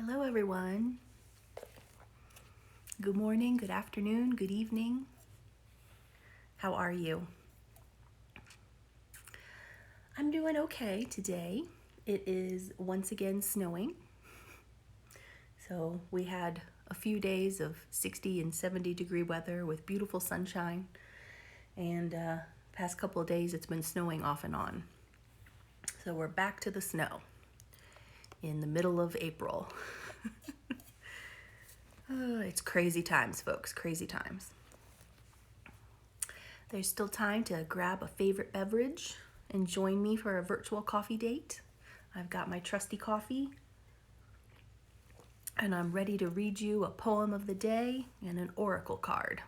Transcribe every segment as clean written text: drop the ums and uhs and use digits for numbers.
Hello, everyone. Good morning, good afternoon, good evening. How are you? I'm doing okay today. It is once again snowing. So we had a few days of 60 and 70 degree weather with beautiful sunshine. And past couple of days it's been snowing off and on. So we're back to the snow in the middle of April. It's crazy times, folks, crazy times. There's still time to grab a favorite beverage and join me for a virtual coffee date. I've got my trusty coffee, and I'm ready to read you a poem of the day and an oracle card.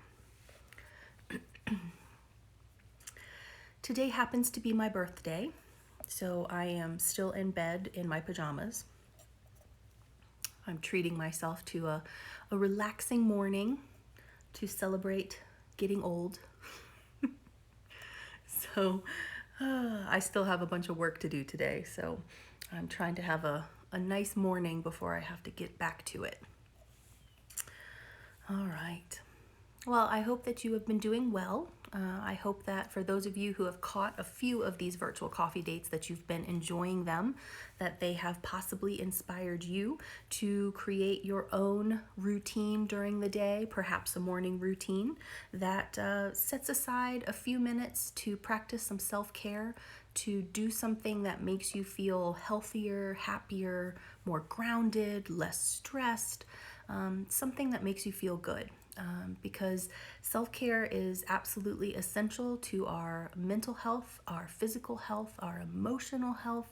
Today happens to be my birthday, so I am still in bed in my pajamas. I'm treating myself to a relaxing morning to celebrate getting old. So I still have a bunch of work to do today, so I'm trying to have a nice morning before I have to get back to it. All right. Well, I hope that you have been doing well. I hope that for those of you who have caught a few of these virtual coffee dates that you've been enjoying them, that they have possibly inspired you to create your own routine during the day, perhaps a morning routine that sets aside a few minutes to practice some self-care, to do something that makes you feel healthier, happier, more grounded, less stressed, something that makes you feel good. Because self-care is absolutely essential to our mental health, our physical health, our emotional health.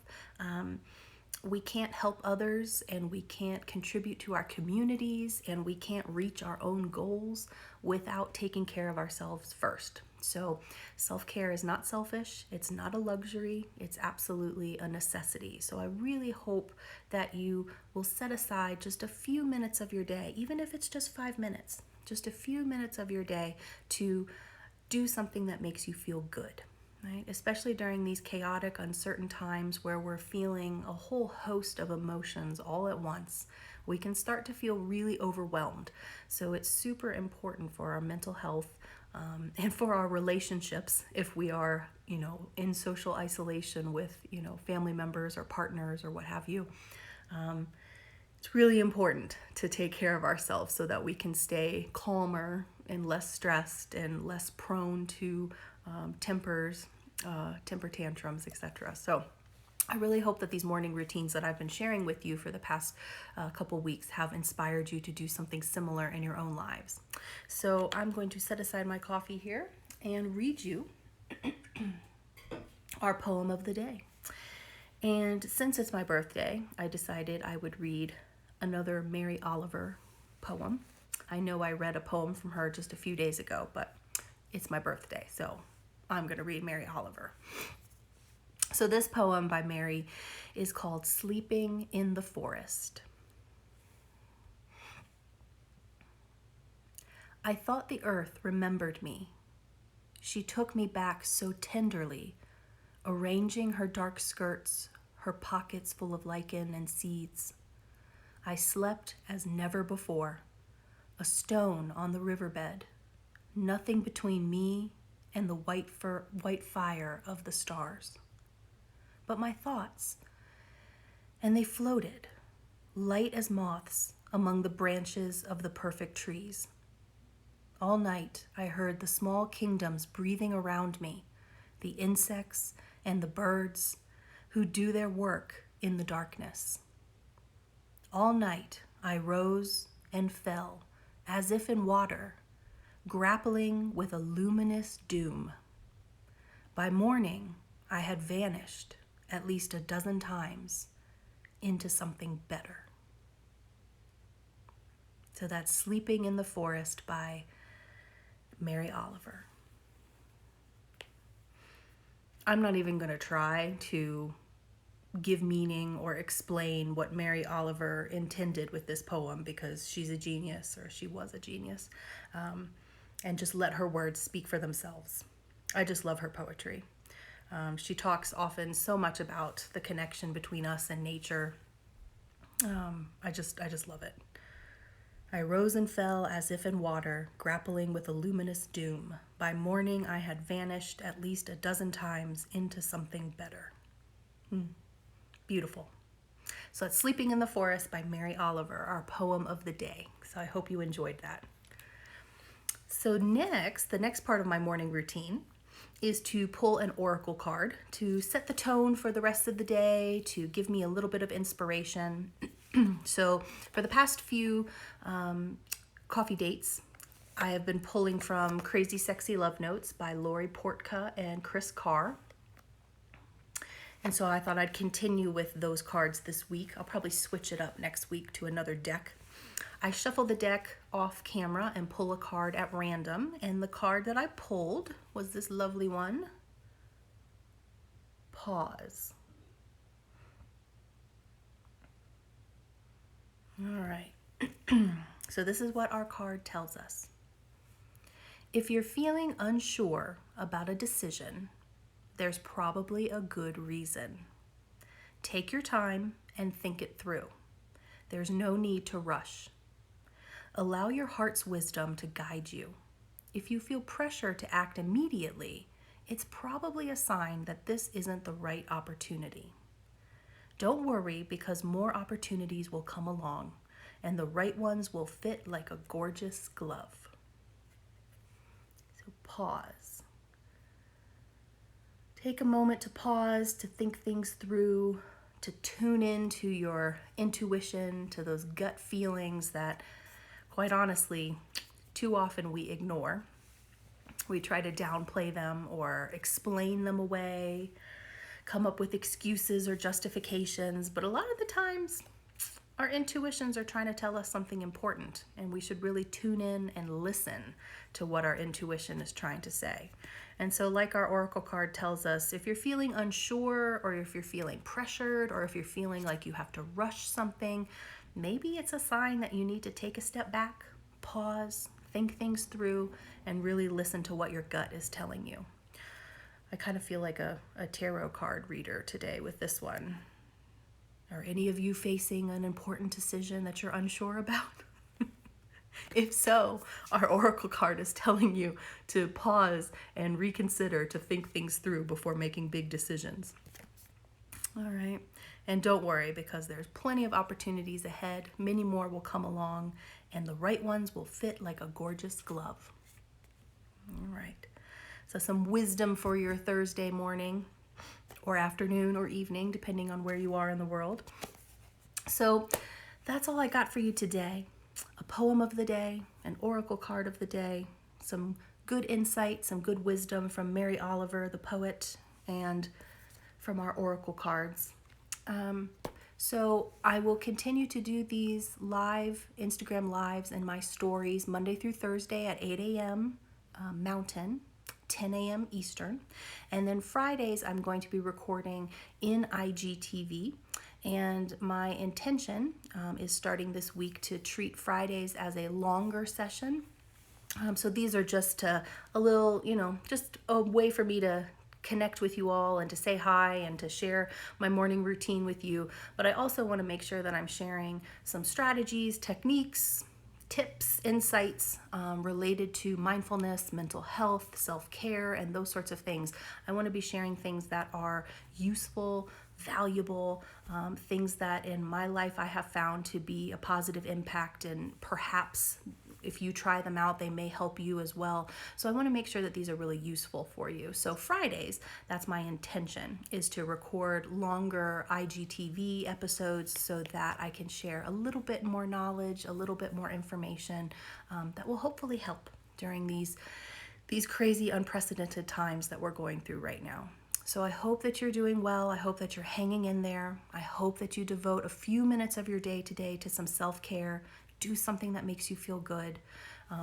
We can't help others, and we can't contribute to our communities, and we can't reach our own goals without taking care of ourselves first. So self-care is not selfish, it's not a luxury, it's absolutely a necessity. So I really hope that you will set aside just a few minutes of your day, even if it's just 5 minutes, just a few minutes of your day to do something that makes you feel good, right? Especially during these chaotic, uncertain times where we're feeling a whole host of emotions all at once. We can start to feel really overwhelmed. So it's super important for our mental health and for our relationships if we are, in social isolation with, family members or partners or what have you. It's really important to take care of ourselves so that we can stay calmer and less stressed and less prone to temper tantrums, etc. So I really hope that these morning routines that I've been sharing with you for the past couple weeks have inspired you to do something similar in your own lives. So I'm going to set aside my coffee here and read you our poem of the day. And since it's my birthday, I decided I would read another Mary Oliver poem. I know I read a poem from her just a few days ago, but it's my birthday, so I'm going to read Mary Oliver. So this poem by Mary is called Sleeping in the Forest. I thought the earth remembered me. She took me back so tenderly, arranging her dark skirts, her pockets full of lichen and seeds. I slept as never before, a stone on the riverbed, nothing between me and the white fire of the stars. But my thoughts, and they floated, light as moths, among the branches of the perfect trees. All night I heard the small kingdoms breathing around me, the insects and the birds who do their work in the darkness. All night I rose and fell, as if in water, grappling with a luminous doom. By morning, I had vanished at least a dozen times into something better. So that's Sleeping in the Forest by Mary Oliver. I'm not even going to try to give meaning or explain what Mary Oliver intended with this poem, because she's a genius, or she was a genius, and just let her words speak for themselves. I just love her poetry. She talks often so much about the connection between us and nature, I just love it. I rose and fell as if in water, grappling with a luminous doom. By morning I had vanished at least a dozen times into something better. Beautiful. So that's Sleeping in the Forest by Mary Oliver, our poem of the day. So I hope you enjoyed that. So the next part of my morning routine is to pull an oracle card to set the tone for the rest of the day, to give me a little bit of inspiration. So for the past few coffee dates, I have been pulling from Crazy Sexy Love Notes by Portka and Carr. And so I thought I'd continue with those cards this week. I'll probably switch it up next week to another deck. I shuffle the deck off camera and pull a card at random. And the card that I pulled was this lovely one, Pause. All right. So this is what our card tells us. If you're feeling unsure about a decision, there's probably a good reason. Take your time and think it through. There's no need to rush. Allow your heart's wisdom to guide you. If you feel pressure to act immediately, it's probably a sign that this isn't the right opportunity. Don't worry, because more opportunities will come along, and the right ones will fit like a gorgeous glove. So pause. Take a moment to pause, to think things through, to tune in to your intuition, to those gut feelings that, quite honestly, too often we ignore. We try to downplay them or explain them away, come up with excuses or justifications, but a lot of the times our intuitions are trying to tell us something important, and we should really tune in and listen to what our intuition is trying to say. And so, like our oracle card tells us, if you're feeling unsure, or if you're feeling pressured, or if you're feeling like you have to rush something, maybe it's a sign that you need to take a step back, pause, think things through, and really listen to what your gut is telling you. I kind of feel like a tarot card reader today with this one. Are any of you facing an important decision that you're unsure about? If so, our oracle card is telling you to pause and reconsider, to think things through before making big decisions. All right. And don't worry, because there's plenty of opportunities ahead. Many more will come along, and the right ones will fit like a gorgeous glove. All right. So some wisdom for your Thursday morning or afternoon or evening, depending on where you are in the world. So that's all I got for you today. A poem of the day, an oracle card of the day, some good insight, some good wisdom from Mary Oliver, the poet, and from our oracle cards. So I will continue to do these live Instagram lives and my stories Monday through Thursday at 8 a.m. Mountain, 10 a.m. Eastern. And then Fridays I'm going to be recording in IGTV. And my intention is starting this week to treat Fridays as a longer session. So these are just a little, just a way for me to connect with you all and to say hi and to share my morning routine with you. But I also want to make sure that I'm sharing some strategies, techniques, tips, insights related to mindfulness, mental health, self-care, and those sorts of things. I want to be sharing things that are useful, valuable, things that in my life I have found to be a positive impact, and perhaps if you try them out, they may help you as well. So I want to make sure that these are really useful for you. So Fridays, that's my intention, is to record longer IGTV episodes so that I can share a little bit more knowledge, a little bit more information that will hopefully help during these crazy, unprecedented times that we're going through right now. So I hope that you're doing well. I hope that you're hanging in there. I hope that you devote a few minutes of your day today to some self-care. Do something that makes you feel good.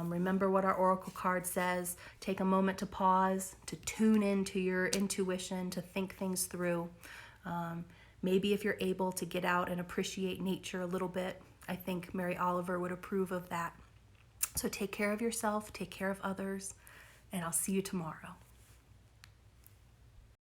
Remember what our oracle card says. Take a moment to pause, to tune into your intuition, to think things through. Maybe if you're able to get out and appreciate nature a little bit, I think Mary Oliver would approve of that. So take care of yourself, take care of others, and I'll see you tomorrow.